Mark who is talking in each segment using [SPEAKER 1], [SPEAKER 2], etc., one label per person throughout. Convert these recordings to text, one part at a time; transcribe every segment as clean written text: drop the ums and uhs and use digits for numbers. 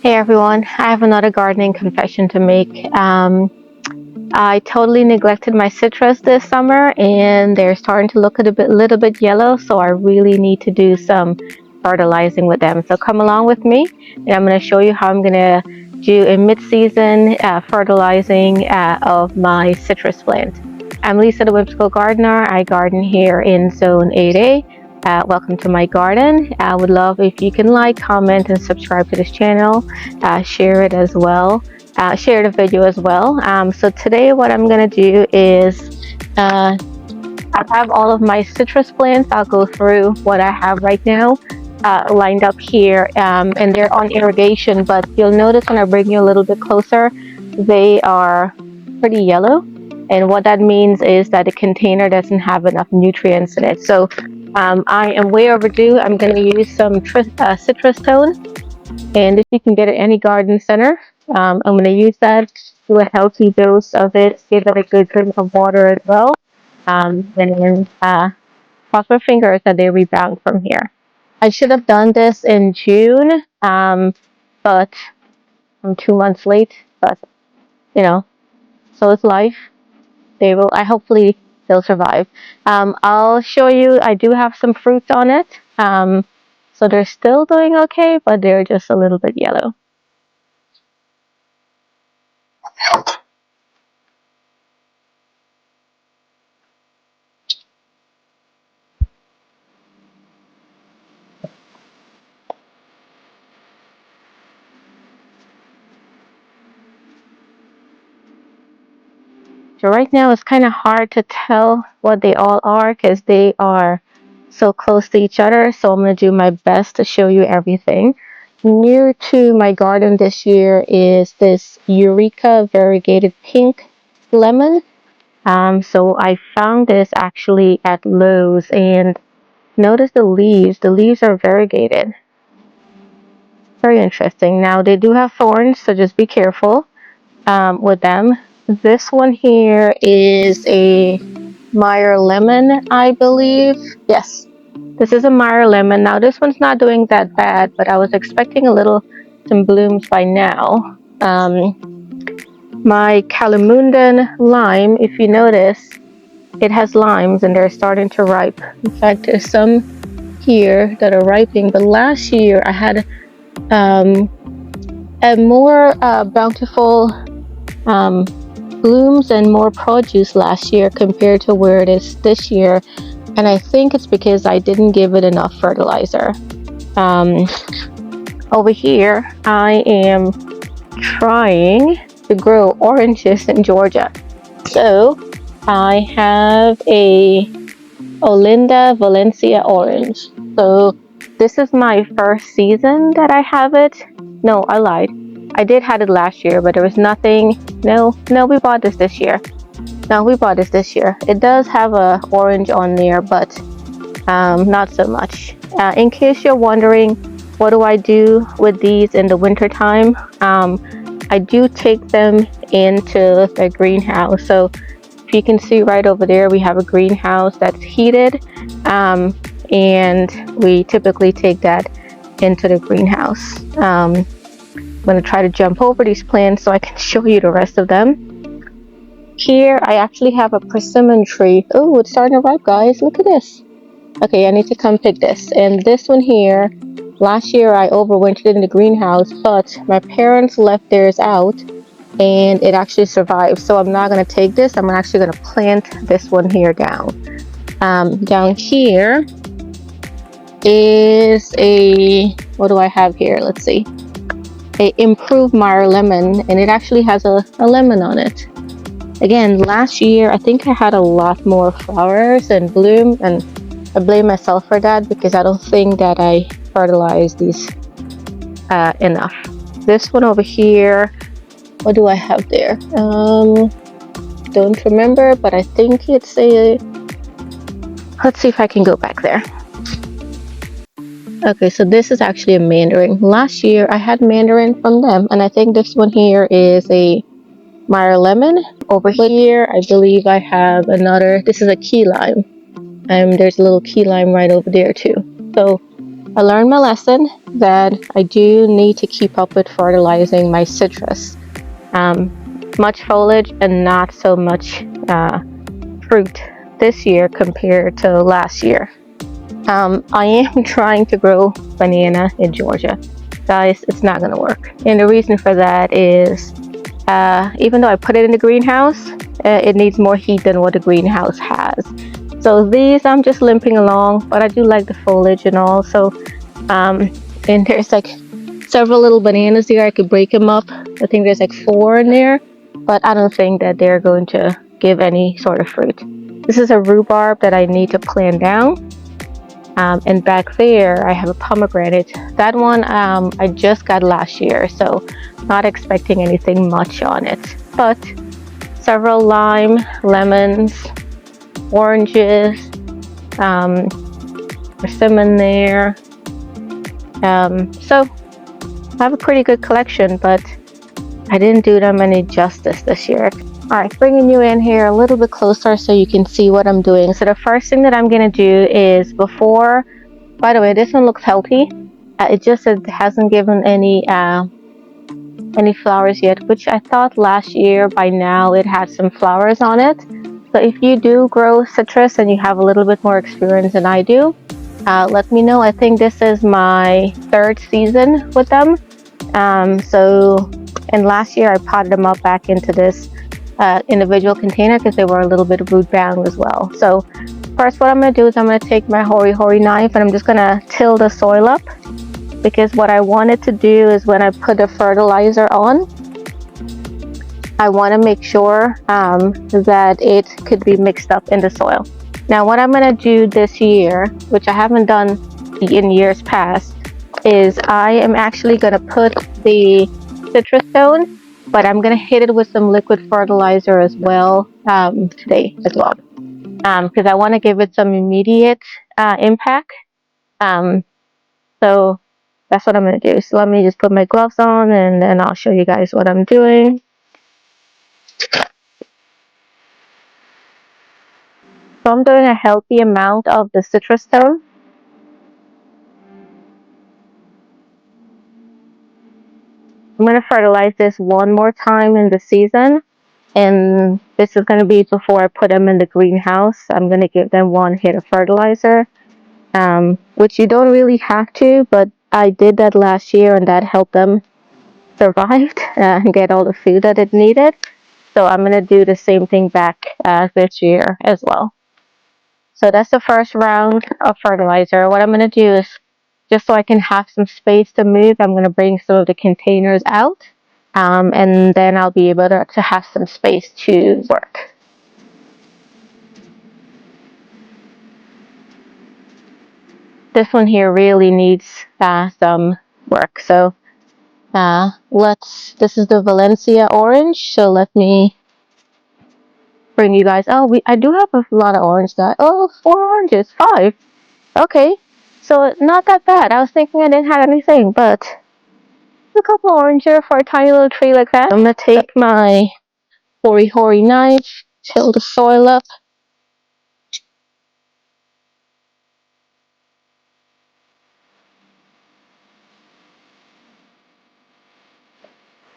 [SPEAKER 1] Hey everyone, I have another gardening confession to make. I totally neglected my citrus this summer and they're starting to look a little bit yellow, so I really need to do some fertilizing with them. So come along with me and I'm going to show you how I'm going to do a mid-season fertilizing of my citrus plant. I'm Lisa the Whimsical Gardener. I garden here in Zone 8A. Welcome to my garden. I would love if you can like, comment, and subscribe to this channel. Share it as well. Share the video as well. So today what I'm going to do is I have all of my citrus plants. I'll go through what I have right now lined up here, and they're on irrigation, but you'll notice when I bring you a little bit closer, they are pretty yellow. And what that means is that the container doesn't have enough nutrients in it. So I am way overdue. I'm going to use some Citrus-Tone, and if you can get it at any garden center, I'm going to use that, do a healthy dose of it, give it a good drink of water as well, and then cross my fingers that they rebound from here. I should have done this in June, but I'm 2 months late, but you know, so is life. Hopefully they'll survive. I'll show you, I do have some fruits on it. So they're still doing okay, but they're just a little bit yellow. So right now it's kind of hard to tell what they all are because they are so close to each other. So I'm going to do my best to show you everything. New to my garden this year is this Eureka variegated pink lemon. So I found this actually at Lowe's, and notice the leaves. The leaves are variegated. Very interesting. Now they do have thorns, so just be careful with them. This one here is a Meyer lemon, I believe. Yes, this is a Meyer lemon. Now this one's not doing that bad, but I was expecting some blooms by now. My Calamundan lime, if you notice, it has limes and they're starting to ripe. In fact, there's some here that are ripening, but last year I had a more bountiful blooms and more produce last year compared to where it is this year, and I think it's because I didn't give it enough fertilizer. Over here I am trying to grow oranges in Georgia, so I have a Olinda Valencia orange. So this is my first season that I have it. No, I lied. I did have it last year, but there was nothing. No, we bought this year. No, we bought this year. It does have a orange on there, but not so much. In case you're wondering, what do I do with these in the winter time? I do take them into the greenhouse. So if you can see right over there, we have a greenhouse that's heated, and we typically take that into the greenhouse. I'm going to try to jump over these plants so I can show you the rest of them. Here I actually have a persimmon tree. Oh, it's starting to ripe, guys. Look at this. Okay, I need to come pick this. And this one here, last year I overwintered in the greenhouse, but my parents left theirs out and it actually survived. So I'm not going to take this. I'm actually going to plant this one here down. Down here is what do I have here? Let's see. A improved Meyer lemon, and it actually has a lemon on it. Again, last year I think I had a lot more flowers and bloom, and I blame myself for that because I don't think that I fertilized these enough. This one over here, what do I have there? Don't remember, but I think it's a, let's see if I can go back there. Okay, so this is actually a mandarin. Last year I had mandarin from them, and I think this one here is a Meyer lemon. Over here I believe I have another, this is a key lime. There's a little key lime right over there too. So I learned my lesson that I do need to keep up with fertilizing my citrus. Much foliage and not so much fruit this year compared to last year. I am trying to grow banana in Georgia. Guys, it's not gonna work. And the reason for that is even though I put it in the greenhouse, it needs more heat than what the greenhouse has. So these I'm just limping along, but I do like the foliage and all. So and there's like several little bananas there. I could break them up. I think there's like 4 in there, but I don't think that they're going to give any sort of fruit. This is a rhubarb that I need to plant down. And back there I have a pomegranate. That one I just got last year, so not expecting anything much on it. But several lime, lemons, oranges, persimmon there. So I have a pretty good collection, but I didn't do them any justice this year. Alright, bringing you in here a little bit closer so you can see what I'm doing. So the first thing that I'm going to do is before, by the way, this one looks healthy. It just it hasn't given any flowers yet, which I thought last year by now it had some flowers on it. So if you do grow citrus and you have a little bit more experience than I do, let me know. I think this is my 3rd season with them. And last year I potted them up back into this individual container because they were a little bit root bound as well. So first what I'm going to do is I'm going to take my hori knife and I'm just going to till the soil up, because what I wanted to do is when I put the fertilizer on, I want to make sure that it could be mixed up in the soil. Now what I'm going to do this year, which I haven't done in years past, is I am actually going to put the Citrus-Tone, but I'm going to hit it with some liquid fertilizer as well today as well, because I want to give it some immediate impact. So that's what I'm going to do. So let me just put my gloves on and then I'll show you guys what I'm doing. So I'm doing a healthy amount of the Citrus-Tone. I'm going to fertilize this one more time in the season, and this is going to be before I put them in the greenhouse. I'm going to give them one hit of fertilizer, which you don't really have to, but I did that last year and that helped them survive and get all the food that it needed. So I'm going to do the same thing back this year as well. So that's the first round of fertilizer. What I'm going to do is, just so I can have some space to move, I'm going to bring some of the containers out, and then I'll be able to have some space to work. This one here really needs some work. So this is the Valencia orange. So let me bring you guys. Oh, I do have a lot of orange. Oh, 4 oranges, 5. Okay, so not that bad. I was thinking I didn't have anything, but a couple oranges for a tiny little tree like that. I'm gonna take my hori knife, till the soil up.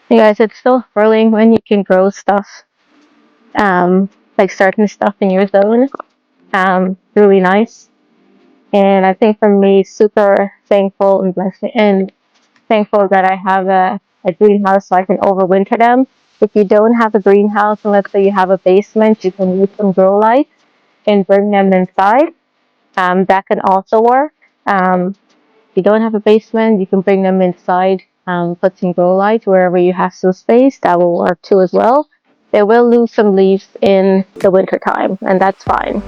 [SPEAKER 1] You guys, it's so thrilling when you can grow stuff, like certain stuff in your zone. Really nice. And I think for me, super thankful and blessed and thankful that I have a greenhouse so I can overwinter them. If you don't have a greenhouse, and let's say you have a basement, you can use some grow lights and bring them inside. That can also work. If you don't have a basement, you can bring them inside, put some grow lights wherever you have some space. That will work too as well. They will lose some leaves in the winter time, and that's fine.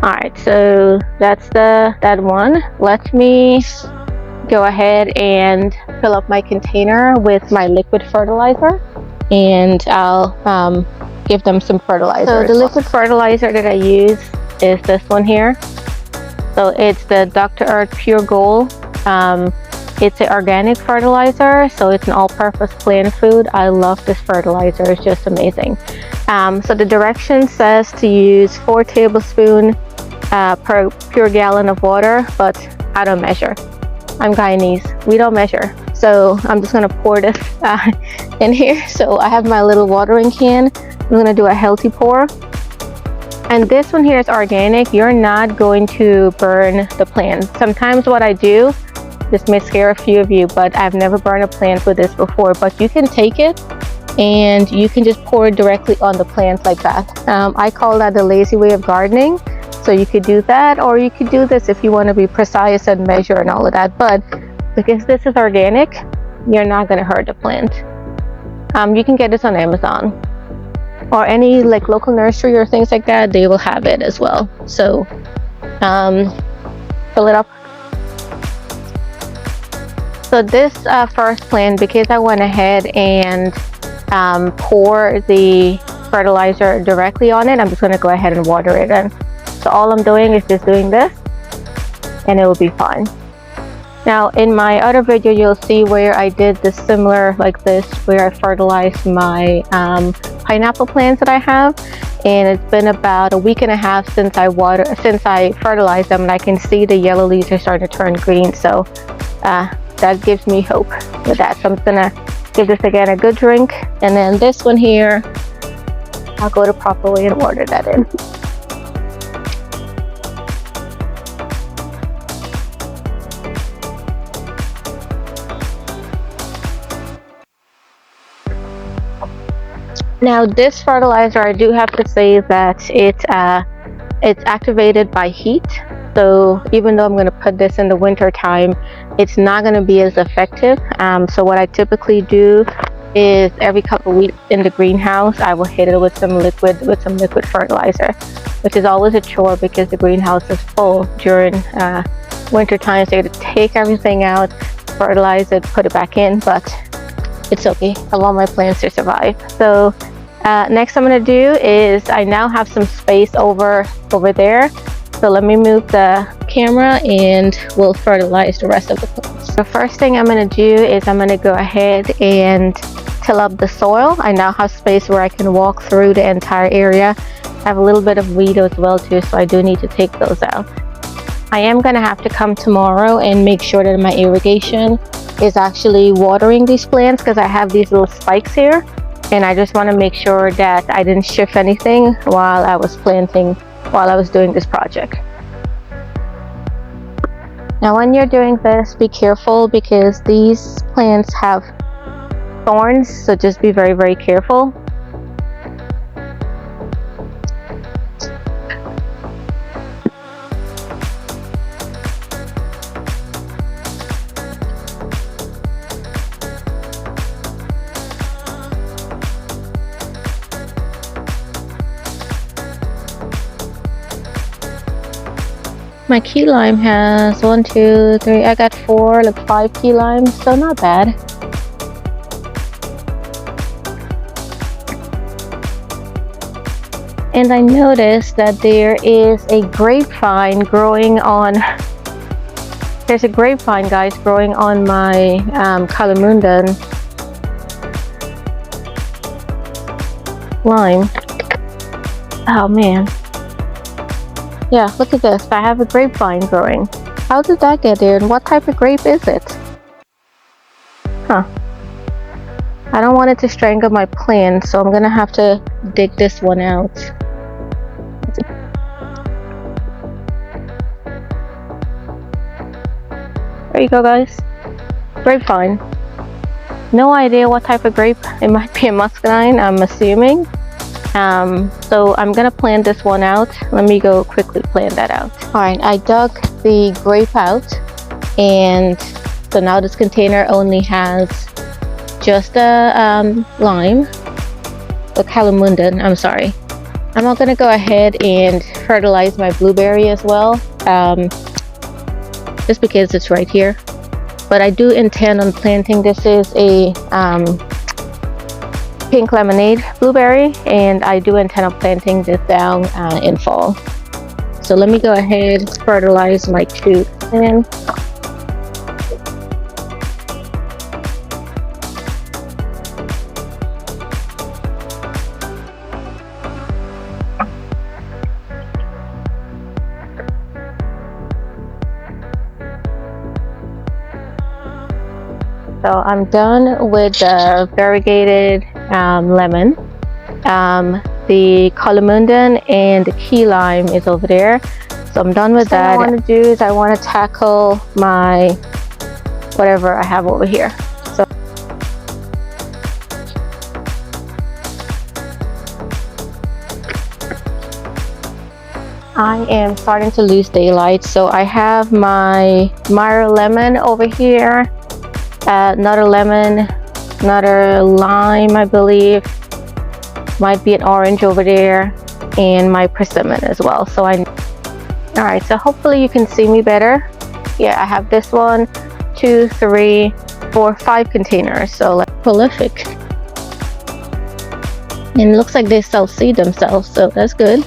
[SPEAKER 1] Alright, so that's that one. Let me go ahead and fill up my container with my liquid fertilizer, and I'll give them some fertilizer. So the liquid fertilizer that I use is this one here. So it's the Dr. Earth Pure Gold. It's an organic fertilizer, so it's an all-purpose plant food. I love this fertilizer. It's just amazing. So the direction says to use 4 tablespoons per pure gallon of water, but I don't measure. I'm Guyanese, we don't measure. So I'm just gonna pour this in here. So I have my little watering can. I'm gonna do a healthy pour. And this one here is organic. You're not going to burn the plant. Sometimes what I do, this may scare a few of you, but I've never burned a plant with this before. But you can take it and you can just pour it directly on the plant like that. I call that the lazy way of gardening. So you could do that, or you could do this if you want to be precise and measure and all of that. But because this is organic, you're not going to hurt the plant. You can get this on Amazon or any like local nursery or things like that. They will have it as well. So fill it up. So this first plant, because I went ahead and pour the fertilizer directly on it, I'm just going to go ahead and water it in. So all I'm doing is just doing this, and it will be fine. Now in my other video, you'll see where I did this similar like this, where I fertilized my pineapple plants that I have, and it's been about a week and a half since I fertilized them, and I can see the yellow leaves are starting to turn green. So that gives me hope with that. So I'm just gonna give this again a good drink, and then this one here, I'll go the proper way and water that in. Now this fertilizer, I do have to say that it's activated by heat. So even though I'm going to put this in the winter time, it's not going to be as effective. So what I typically do is every couple of weeks in the greenhouse, I will hit it with some liquid fertilizer, which is always a chore because the greenhouse is full during winter time. So you have to take everything out, fertilize it, put it back in, but it's okay. I want my plants to survive. So next I'm going to do is I now have some space over there. So let me move the camera and we'll fertilize the rest of the plants. The first thing I'm going to do is I'm going to go ahead and till up the soil. I now have space where I can walk through the entire area. I have a little bit of weed as well too, so I do need to take those out. I am going to have to come tomorrow and make sure that my irrigation is actually watering these plants, because I have these little spikes here, and I just want to make sure that I didn't shift anything while I was doing this project. Now when you're doing this, be careful because these plants have thorns, so just be very, very careful. My key lime has 1, 2, 3, I got 4, like 5 key limes, so not bad. And I noticed that there is a grapevine growing on, there's a grapevine, guys, growing on my Calamundan lime. Oh man. Yeah, look at this. I have a grapevine growing. How did that get there, and what type of grape is it? Huh. I don't want it to strangle my plant, so I'm gonna have to dig this one out. There you go, guys. Grapevine. No idea what type of grape. It might be a muscadine, I'm assuming. So I'm gonna plant this one out. Let me go quickly plant that out. Alright, I dug the grape out, and so now this container only has just a lime, a Calamundan, I'm sorry. I'm not gonna go ahead and fertilize my blueberry as well, just because it's right here. But I do intend on planting, this is a pink lemonade blueberry, and I do intend on planting this down in fall. So let me go ahead and fertilize my 2 plants. So I'm done with the variegated lemon. The columundan and the key lime is over there. So I'm done with that. What I want to do is I want to tackle my whatever I have over here. So I am starting to lose daylight. So I have my Meyer lemon over here, another lemon, another lime, I believe, might be an orange over there, and my persimmon as well. So all right, so hopefully you can see me better. Yeah, I have this 1, 2, 3, 4, 5 containers, so like prolific. And it looks like they self-seed themselves, so that's good.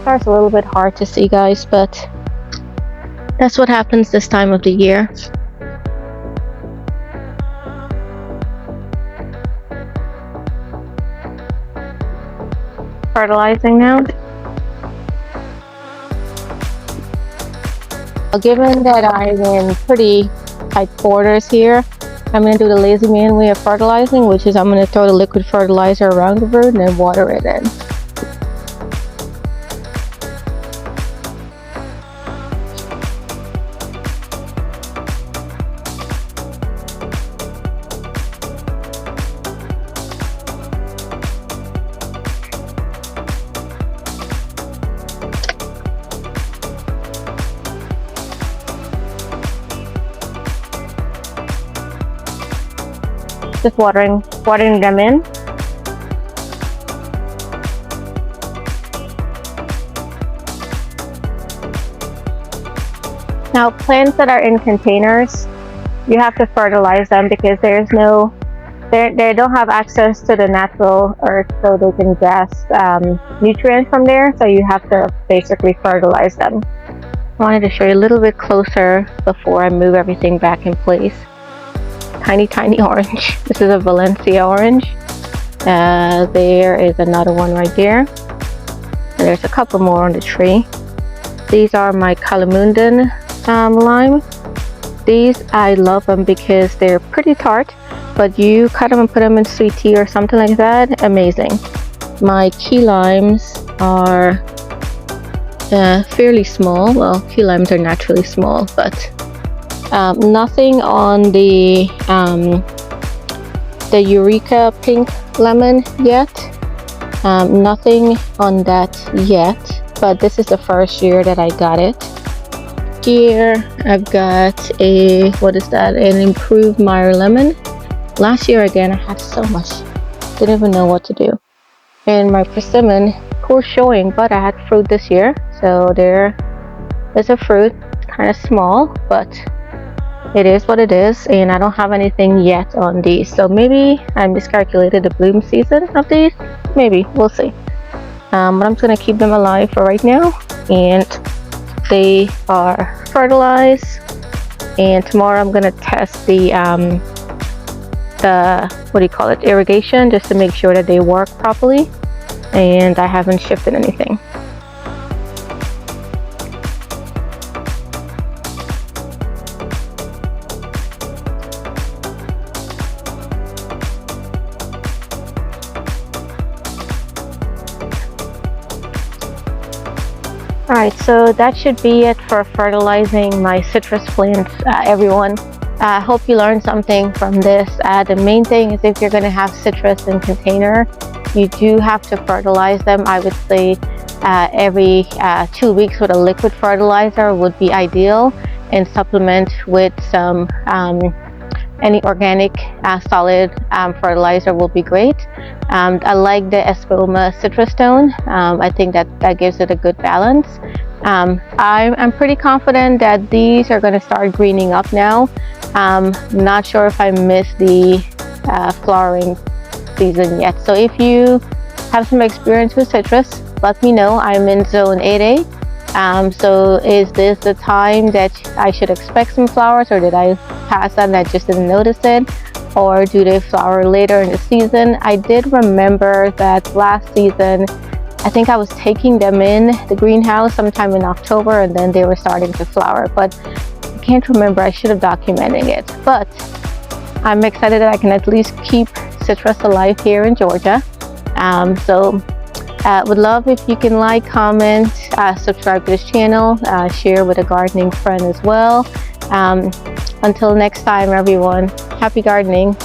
[SPEAKER 1] It's a little bit hard to see, guys, but that's what happens this time of the year. Fertilizing now. Given that I'm in pretty tight quarters here, I'm going to do the lazy man way of fertilizing, which is I'm going to throw the liquid fertilizer around the root and then water it in. Just watering them in. Now, plants that are in containers, you have to fertilize them because they don't have access to the natural earth, so they can grasp nutrients from there. So you have to basically fertilize them. I wanted to show you a little bit closer before I move everything back in place. Tiny orange. This is a Valencia orange. There is another one right there, and there's a couple more on the tree. These are my columundan lime. These, I love them because they're pretty tart, but you cut them and put them in sweet tea or something like that, amazing. My key limes are fairly small. Well, key limes are naturally small, but nothing on the Eureka pink lemon yet. Nothing on that yet, but this is the first year that I got it. Here I've got an improved Meyer lemon. Last year again I had so much, didn't even know what to do. And my persimmon, poor showing, but I had fruit this year, so there is a fruit, kind of small, but it is what it is, and I don't have anything yet on these, so maybe I miscalculated the bloom season of these. Maybe, we'll see. But I'm just gonna keep them alive for right now, and they are fertilized. And tomorrow I'm gonna test the irrigation, just to make sure that they work properly, and I haven't shifted anything. Alright, so that should be it for fertilizing my citrus plants, everyone. I hope you learned something from this. The main thing is, if you're going to have citrus in container, you do have to fertilize them. I would say every 2 weeks with a liquid fertilizer would be ideal, and supplement with some any organic solid fertilizer will be great. I like the Espoma Citrus-Tone. I think that gives it a good balance. I'm pretty confident that these are going to start greening up now. Not sure if I missed the flowering season yet. So if you have some experience with citrus, let me know. I'm in zone 8A. So is this the time that I should expect some flowers, or did I pass that and I just didn't notice it? Or do they flower later in the season? I did remember that last season I think I was taking them in the greenhouse sometime in October, and then they were starting to flower, but I can't remember. I should have documented it, but I'm excited that I can at least keep citrus alive here in Georgia. Would love if you can like, comment, subscribe to this channel, share with a gardening friend as well. Until next time, everyone, happy gardening.